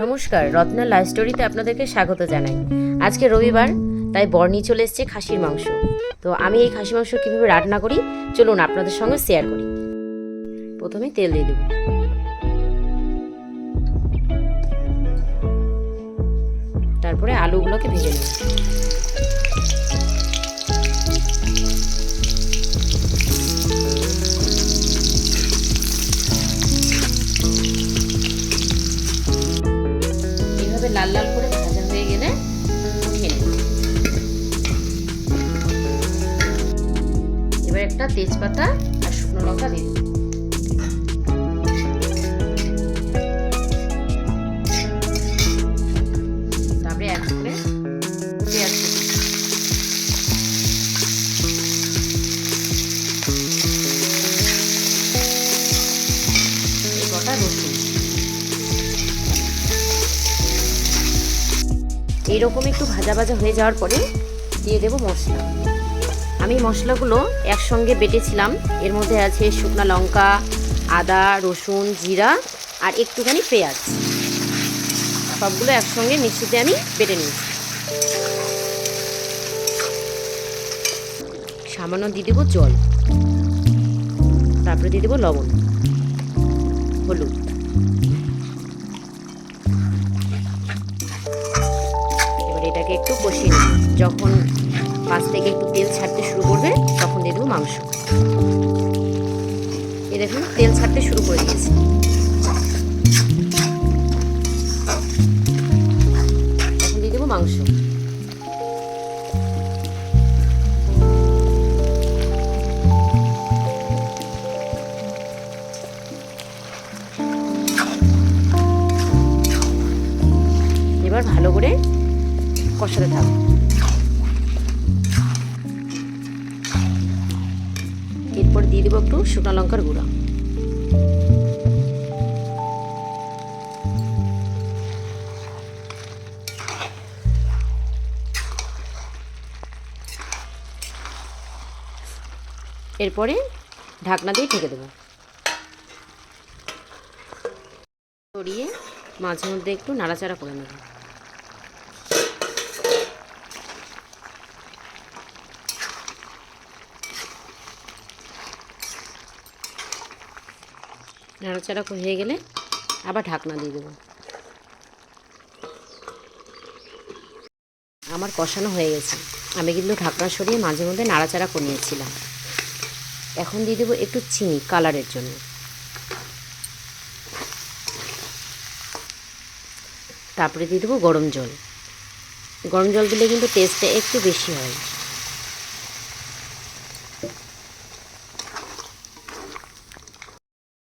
নমস্কার, রত্না লাইভ স্টোরিতে আপনাদেরকে স্বাগত জানাই। আজকে রবিবার, তাই বর নিয়ে চলে এসেছে খাসির মাংস। তো আমি এই খাসি মাংস কীভাবে রান্না করি চলুন আপনাদের সঙ্গে শেয়ার করি। প্রথমে তেল দিয়ে দেব, তারপরে আলুগুলোকে ভেজে নেব। এইভাবে লাল লাল করে ভাজা হয়ে গেলে উঠিয়ে নেব। এবার একটা তেজপাতা আর শুকনো লঙ্কা দিয়ে দেব। তারপরে এক করে পেঁয়াজ গোটা রসুন, এইরকম একটু ভাজা ভাজা হয়ে যাওয়ার পরে দিয়ে দেব মশলা। আমি মশলাগুলো একসঙ্গে বেটেছিলাম। এর মধ্যে আছে শুকনো লঙ্কা, আদা, রসুন, জিরা আর একটুখানি পেঁয়াজ। সবগুলো একসঙ্গে মিক্সিতে আমি বেটে নিয়েছি। সামান্য দিয়ে দেবো জল, তারপরে দিয়ে দেবো লবণ, হলুদ। এবার এটাকে একটু কষিয়ে নেব। যখন পাশ থেকে একটু তেল ছাড়তে শুরু করবে তখন দিয়ে দেবো মাংস। এই দেখুন তেল ছাড়তে শুরু করে দিয়েছে। এখন দিয়ে দেবো মাংস। এবার ভালো করে কষাতে থাকবো। এরপর দিয়ে দেবো একটু শুকনো লঙ্কার গুঁড়া। এরপরে ঢাকনা দিয়ে ঢেকে দেবো। সরিয়ে মাঝে মধ্যে একটু নাড়াচাড়া করে নেব। নাড়াচাড়া হয়ে গেলে আবার ঢাকনা দিয়ে দেবো। আমার কষানো হয়ে গেছে। আমি কিন্তু ঢাকনা সরিয়ে মাঝে মধ্যে নাড়াচাড়া করে নিয়েছিলাম। এখন দিয়ে দেবো একটু চিনি কালারের জন্য। তারপরে দিয়ে দেবো গরম জল। গরম জল দিলে কিন্তু টেস্টটা একটু বেশি হয়।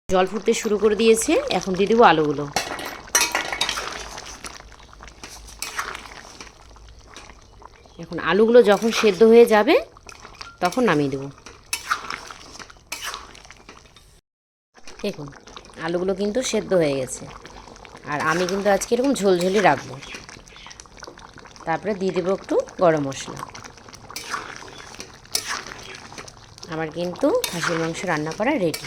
জল ফুটতে শুরু করে দিয়েছে। এখন দিয়ে দেবো আলুগুলো। এখন আলুগুলো যখন সেদ্ধ হয়ে যাবে তখন নামিয়ে দেবো। দেখুন আলুগুলো কিন্তু সেদ্ধ হয়ে গেছে। আর আমি কিন্তু আজকে এরকম ঝোলঝোলি রাখবো। তারপরে দিয়ে দেবো একটু গরম মশলা। আমার কিন্তু খাসির মাংস রান্না করা রেডি।